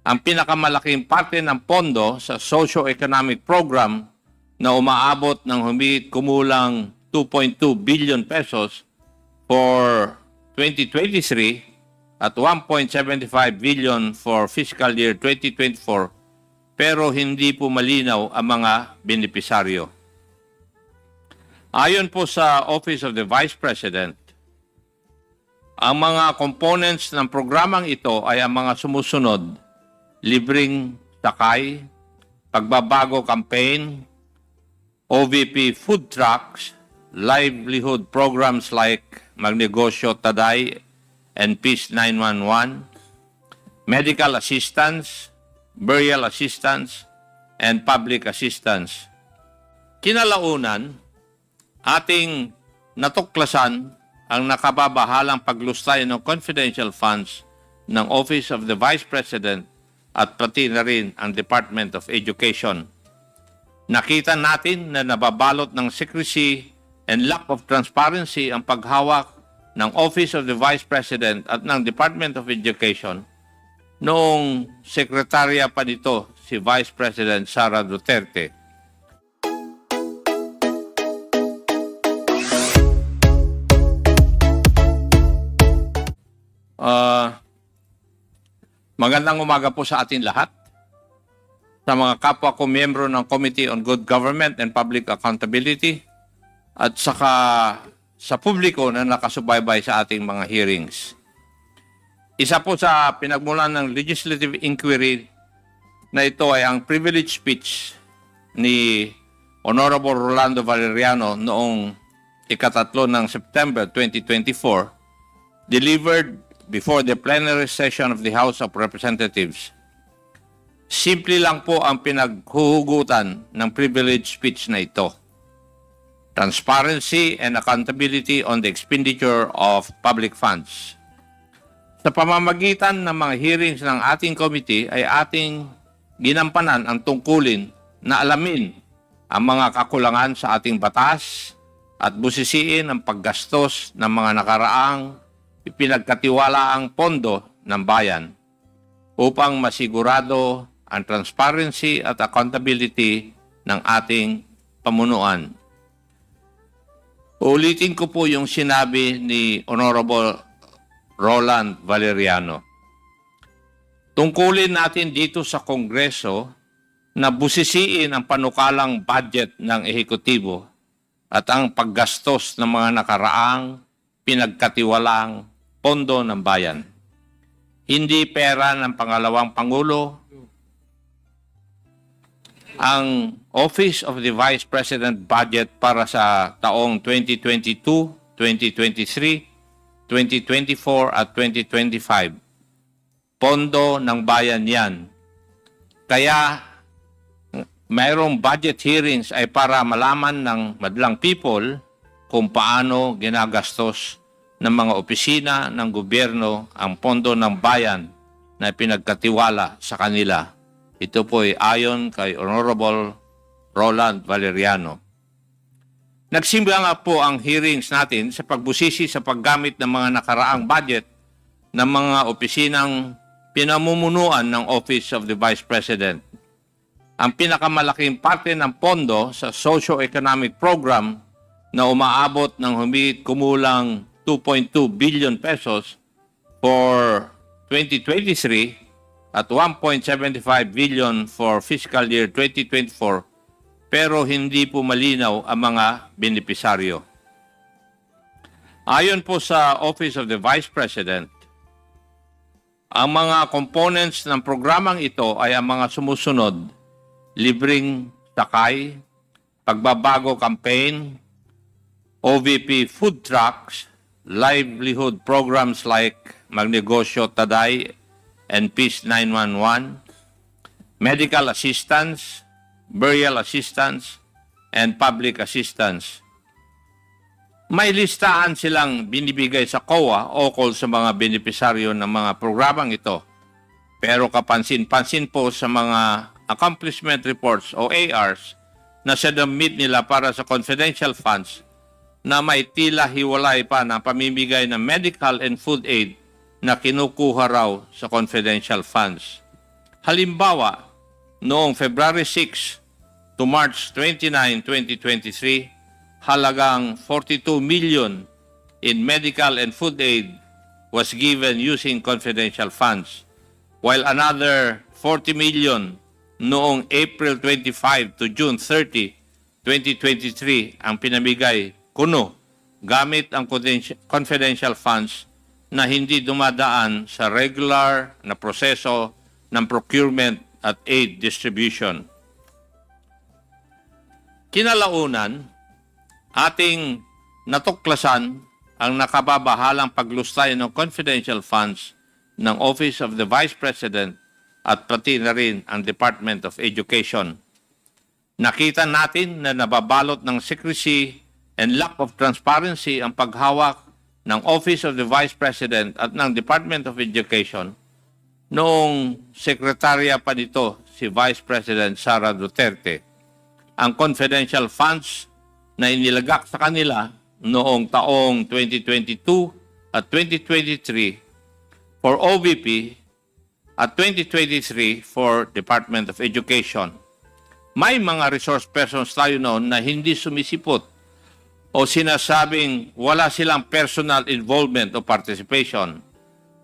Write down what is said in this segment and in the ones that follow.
ang pinakamalaking parte ng pondo sa socio-economic program na umaabot ng humigit kumulang 2.2 billion pesos for 2023 at 1.75 billion for fiscal year 2024, pero hindi po malinaw ang mga benepisaryo. Ayon po sa Office of the Vice President, ang mga components ng programang ito ay ang mga sumusunod: libreng sakay, pagbabago campaign, OVP food trucks, livelihood programs like Magnegosyo Taday and Peace 911, medical assistance, burial assistance, and public assistance. Kinalaunan, ating natuklasan ang nakababahalang paglustay ng confidential funds ng Office of the Vice President at pati na rin ang Department of Education. Nakita natin na nababalot ng secrecy and lack of transparency ang paghawak ng Office of the Vice President at ng Department of Education noong sekretarya pa nito si Vice President Sara Duterte. Magandang umaga po sa atin lahat. Sa mga kapwa ko miyembro ng Committee on Good Government and Public Accountability at saka sa publiko na nakasubaybay sa ating mga hearings. Isa po sa pinagmulan ng legislative inquiry na ito ay ang privilege speech ni Honorable Rolando Valeriano noong ikatatlo ng September 2024, delivered before the plenary session of the House of Representatives. Simple lang po ang pinaghuhugutan ng privilege speech na ito: transparency and accountability on the expenditure of public funds. Sa pamamagitan ng mga hearings ng ating committee ay ating ginampanan ang tungkulin na alamin ang mga kakulangan sa ating batas at busisiin ang paggastos ng mga nakaraang ipinagkatiwalaang pondo ng bayan upang masigurado ang transparency at accountability ng ating pamunuan. Ulitin ko po yung sinabi ni Honorable Roland Valeriano. Tungkulin natin dito sa Kongreso na busisiin ang panukalang budget ng ehekutibo at ang paggastos ng mga nakaraang pinagkatiwalaang pondo ng bayan. Hindi pera ng pangalawang Pangulo. Ang Office of the Vice President budget para sa taong 2022, 2023, 2024 at 2025. Pondo ng bayan yan. Kaya mayroong budget hearings ay para malaman ng madlang people kung paano ginagastos ng mga opisina ng gobyerno ang pondo ng bayan na pinagkatiwala sa kanila. Ito po ay ayon kay Honorable Roland Valeriano. Nagsimula nga po ang hearings natin sa pagbusisi sa paggamit ng mga nakaraang budget ng mga opisinang pinamumunuan ng Office of the Vice President. Ang pinakamalaking parte ng pondo sa socio-economic program na umaabot ng humigit kumulang 2.2 billion pesos for 2023 at 1.75 billion for fiscal year 2024, pero hindi po malinaw ang mga benepisaryo. Ayon po sa Office of the Vice President, ang mga components ng programang ito ay ang mga sumusunod: libreng sakay, pagbabago campaign, OVP food trucks, livelihood programs like Magnegosyo Taday and Peace 911, medical assistance, burial assistance, and public assistance. May listahan silang binibigay sa COA ukol sa mga benepisaryo ng mga programang ito. Pero kapansin-pansin po sa mga accomplishment reports o ARs na sinubmit nila para sa confidential funds na may tila hiwalay pa na pamimigay ng medical and food aid na kinukuha raw sa confidential funds. Halimbawa, noong February 6 to March 29, 2023, halagang 42 million in medical and food aid was given using confidential funds, while another 40 million noong April 25 to June 30, 2023 ang pinamigay kuno gamit ang confidential funds na hindi dumadaan sa regular na proseso ng procurement at aid distribution. Kinalaunan, ating natuklasan ang nakababahalang paglustay ng confidential funds ng Office of the Vice President at pati na rin ang Department of Education. Nakita natin na nababalot ng secrecy and lack of transparency ang paghawak ng Office of the Vice President at ng Department of Education noong sekretarya pa nito si Vice President Sara Duterte. Ang confidential funds na inilagak sa kanila noong taong 2022 at 2023 for OVP at 2023 for Department of Education. May mga resource persons tayo noon na hindi sumisipot o sinasabing wala silang personal involvement o participation.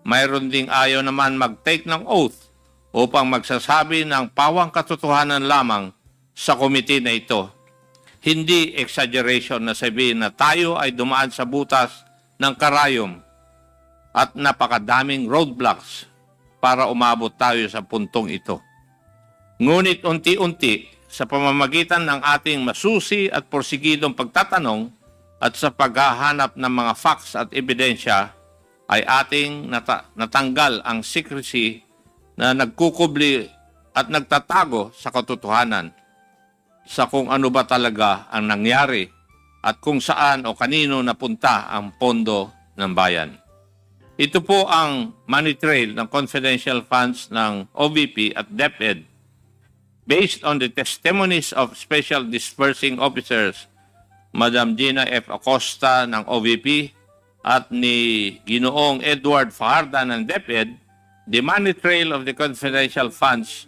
Mayroon ding ayaw naman mag-take ng oath upang magsasabi ng pawang katotohanan lamang sa komite na ito. Hindi exaggeration na sabihin na tayo ay dumaan sa butas ng karayom at napakadaming roadblocks para umabot tayo sa puntong ito. Ngunit unti-unti, sa pamamagitan ng ating masusi at porsigidong pagtatanong at sa paghahanap ng mga facts at ebidensya, ay ating natanggal ang secrecy na nagkukubli at nagtatago sa katotohanan sa kung ano ba talaga ang nangyari at kung saan o kanino napunta ang pondo ng bayan. Ito po ang money trail ng confidential funds ng OVP at DepEd based on the testimonies of Special Disbursing Officers Madam Gina F. Acosta ng OVP at ni Ginoong Edward Fajarda ng DepEd. The money trail of the confidential funds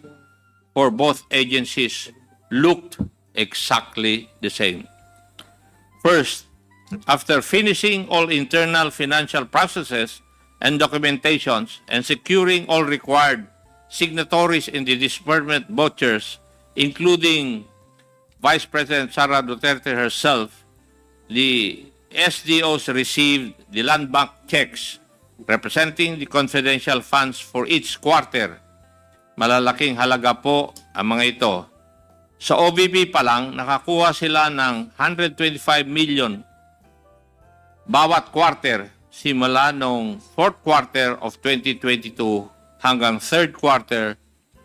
for both agencies looked exactly the same. First, after finishing all internal financial processes and documentations and securing all required signatories in the disbursement vouchers, including Vice President Sara Duterte herself, the SDOs received the land bank checks representing the confidential funds for each quarter. Malalaking halaga po ang mga ito. Sa OVP pa lang, nakakuha sila ng 125 million bawat quarter simula noong 4th quarter of 2022 hanggang 3rd quarter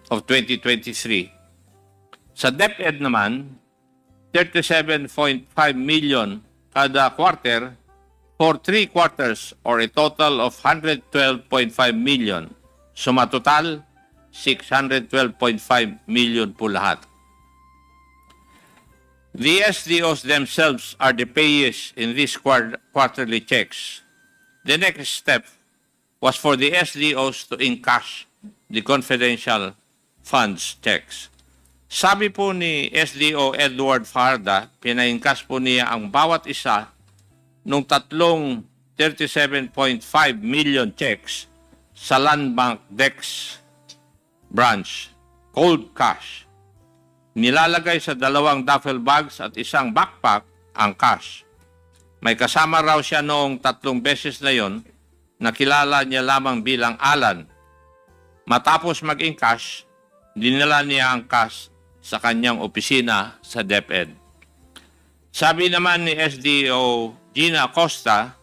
of 2023. Sa DepEd naman, 37.5 million kada quarter for 3 quarters or a total of 112.5 million. Sumatotal, 612.5 million po lahat. The SDOs themselves are the payees in these quarterly checks. The next step was for the SDOs to encash the confidential funds checks. Sabi po ni SDO Edward Fajarda, pina-encash po niya ang bawat isa nung tatlong 37.5 million checks sa Land Bank Dex branch, cold cash. Nilalagay sa 2 duffel bags at isang backpack ang cash. May kasama raw siya noong 3 beses na yon, nakilala niya lamang bilang Alan. Matapos mag-encash, dinala niya ang cash sa kanyang opisina sa DepEd. Sabi naman ni SDO Gina Acosta,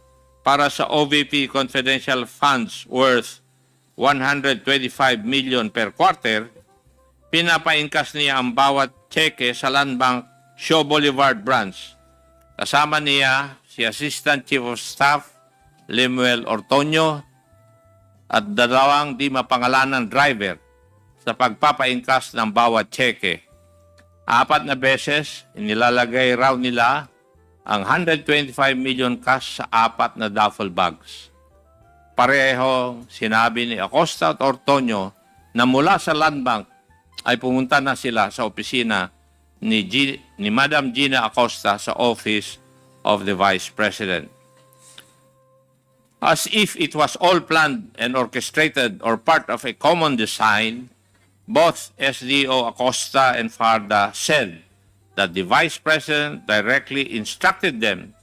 para sa OVP confidential funds worth 125 million per quarter, pinapa-encash niya ang bawat cheque sa Land Bank Shaw Boulevard branch. Kasama niya si Assistant Chief of Staff Lemuel Ortonio at 2 di mapangalanang driver sa pagpapa-encash ng bawat cheque. 4 na beses, inilalagay raw nila ang 125 million cash sa 4 na duffel bags. Pareho sinabi ni Acosta at Ortonio na mula sa Land Bank ay pumunta na sila sa opisina ni Madam Gina Acosta sa Office of the Vice President. As if it was all planned and orchestrated or part of a common design, both SDO Acosta and Farda said that the Vice President directly instructed them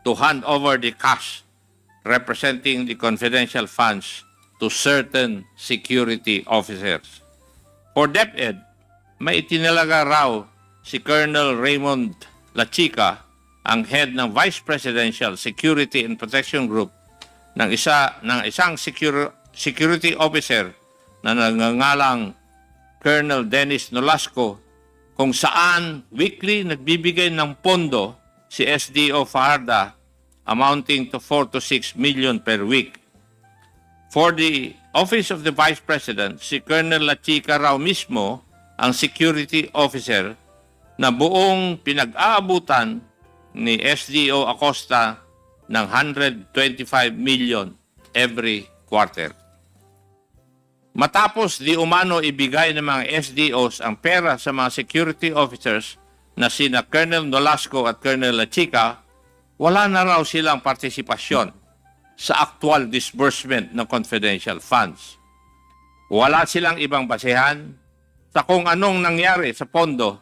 to hand over the cash representing the confidential funds to certain security officers. For DepEd, may itinalaga raw si Colonel Raymond Lachica, ang head ng Vice Presidential Security and Protection Group, ng isang security officer na nangangalang Colonel Dennis Nolasco, kung saan weekly nagbibigay ng pondo si SDO Fajarda amounting to 4 to 6 million per week. For the Office of the Vice President, si Colonel Lachica raw mismo ang security officer na buong pinag-aabutan ni SDO Acosta ng 125 million every quarter. Matapos di umano ibigay ng mga SDOs ang pera sa mga security officers na sina Colonel Nolasco at Colonel Lachica, wala na raw silang partisipasyon sa actual disbursement ng confidential funds. Wala silang ibang basehan sa kung anong nangyari sa pondo,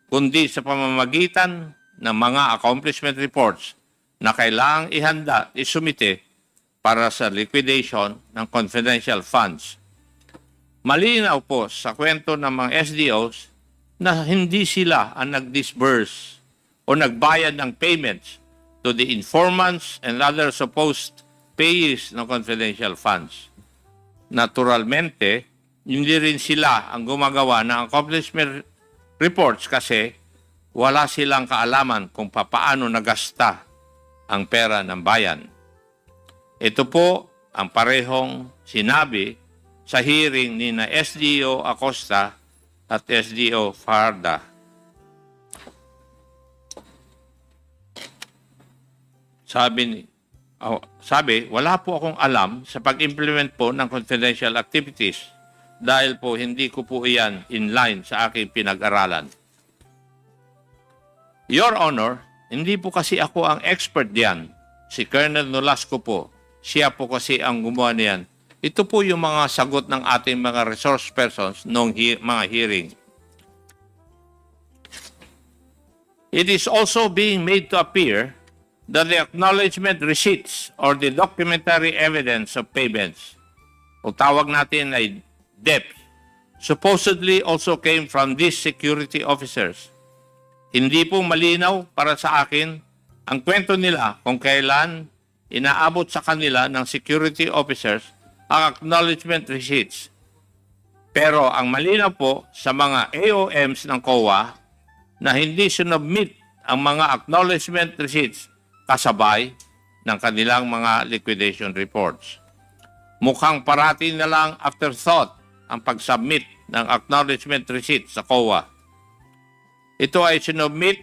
kundi sa pamamagitan ng mga accomplishment reports na kailangang ihanda, isumite para sa liquidation ng confidential funds. Malinaw po sa kwento ng mga SDOs na hindi sila ang nag-disburse o nagbayad ng payments to the informants and other supposed payees ng confidential funds. Naturalmente, hindi rin sila ang gumagawa ng accomplishment reports kasi wala silang kaalaman kung papaano nagasta ang pera ng bayan. Ito po ang parehong sinabi sa hearing ni na SDO Acosta at SDO Fajarda. Sabi, wala po akong alam sa pag-implement po ng confidential activities dahil po hindi ko po iyan in line sa aking pinag-aralan. Your Honor, hindi po kasi ako ang expert diyan. Si Colonel Nolasco po, siya po kasi ang gumawa niyan. Ito po yung mga sagot ng ating mga resource persons noong mga hearing. It is also being made to appear that the acknowledgement receipts or the documentary evidence of payments, o tawag natin ay DEP, supposedly also came from these security officers. Hindi po malinaw para sa akin ang kwento nila kung kailan inaabot sa kanila ng security officers ang acknowledgement receipts. Pero ang malinaw po sa mga AOMs ng COA na hindi sinubmit ang mga acknowledgement receipts kasabay ng kanilang mga liquidation reports. Mukhang parati na lang afterthought ang pag-submit ng acknowledgement receipt sa COA. Ito ay sinubmit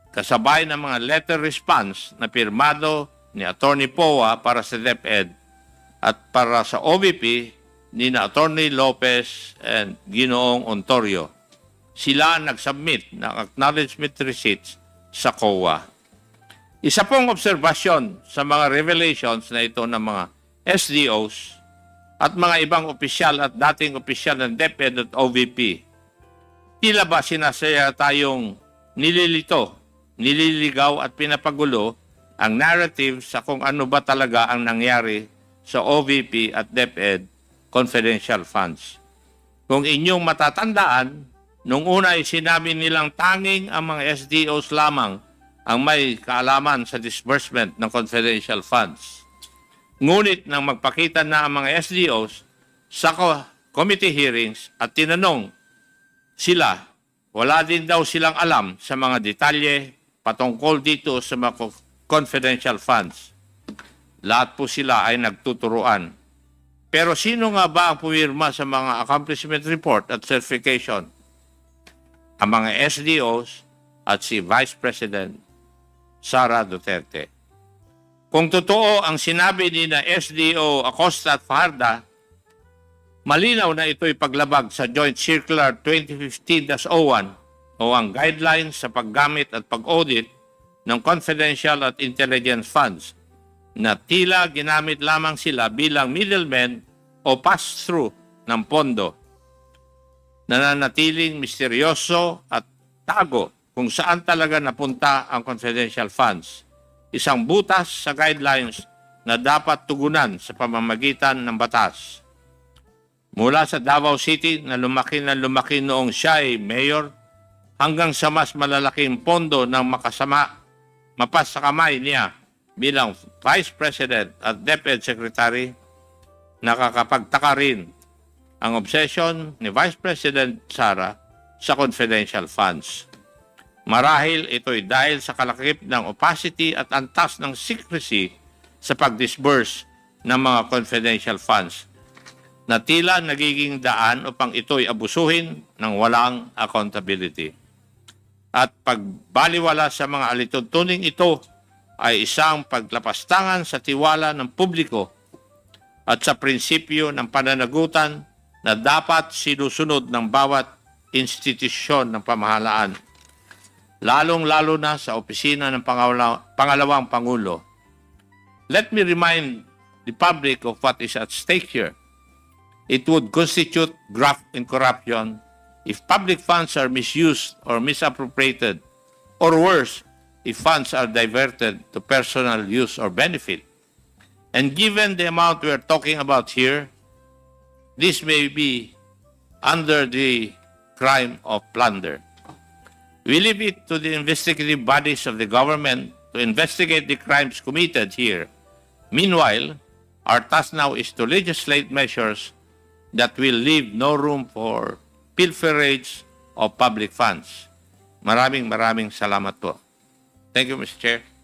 kasabay ng mga letter response na pirmado ni Attorney Poa para sa DepEd at para sa OVP ni na Attorney Lopez and Ginoong Ontorio. Sila nagsubmit ng acknowledgement receipts sa COA. Isa pong obserbasyon sa mga revelations na ito ng mga SDOs at mga ibang opisyal at dating opisyal ng DepEd at OVP, tila ba sinasaya tayong nililito, nililigaw at pinapagulo ang narrative sa kung ano ba talaga ang nangyari sa OVP at DepEd confidential funds. Kung inyong matatandaan, nung una ay sinabi nilang tanging ang mga SDOs lamang ang may kaalaman sa disbursement ng confidential funds. Ngunit nang magpakita na ang mga SDOs sa committee hearings at tinanong sila, wala din daw silang alam sa mga detalye patungkol dito sa mga confidential funds. Lahat po sila ay nagtuturuan. Pero sino nga ba ang pumirma sa mga accomplishment report at certification? Ang mga SDOs at si Vice President Sara Duterte. Kung totoo ang sinabi ni na SDO Acosta at Fajarda, Malinaw na ito'y paglabag sa Joint Circular 2015-01 o ang guidelines sa paggamit at pag-audit ng confidential at intelligence funds na tila ginamit lamang sila bilang middlemen o pass-through ng pondo. Nananatiling misteryoso at tago kung saan talaga napunta ang confidential funds. Isang butas sa guidelines na dapat tugunan sa pamamagitan ng batas. Mula sa Davao City na lumaki noong siya ay mayor hanggang sa mas malalaking pondo ng mapas sa kamay niya bilang Vice President at DepEd Secretary, nakakapagtaka rin ang obsession ni Vice President Sara sa confidential funds. Marahil ito'y dahil sa kalakip ng opacity at antas ng secrecy sa pag-disburse ng mga confidential funds na tila nagiging daan upang ito'y abusuhin ng walang accountability. At pagbaliwala sa mga alituntuning ito ay isang paglapastangan sa tiwala ng publiko at sa prinsipyo ng pananagutan na dapat sinusunod ng bawat institusyon ng pamahalaan, lalong-lalo na sa opisina ng pangalawang Pangulo. Let me remind the public of what is at stake here. It would constitute graft in corruption if public funds are misused or misappropriated, or worse, if funds are diverted to personal use or benefit. And given the amount we are talking about here, this may be under the crime of plunder. We leave it to the investigative bodies of the government to investigate the crimes committed here. Meanwhile, our task now is to legislate measures that will leave no room for pilferage of public funds. Maraming salamat po. Thank you, Mr. Chair.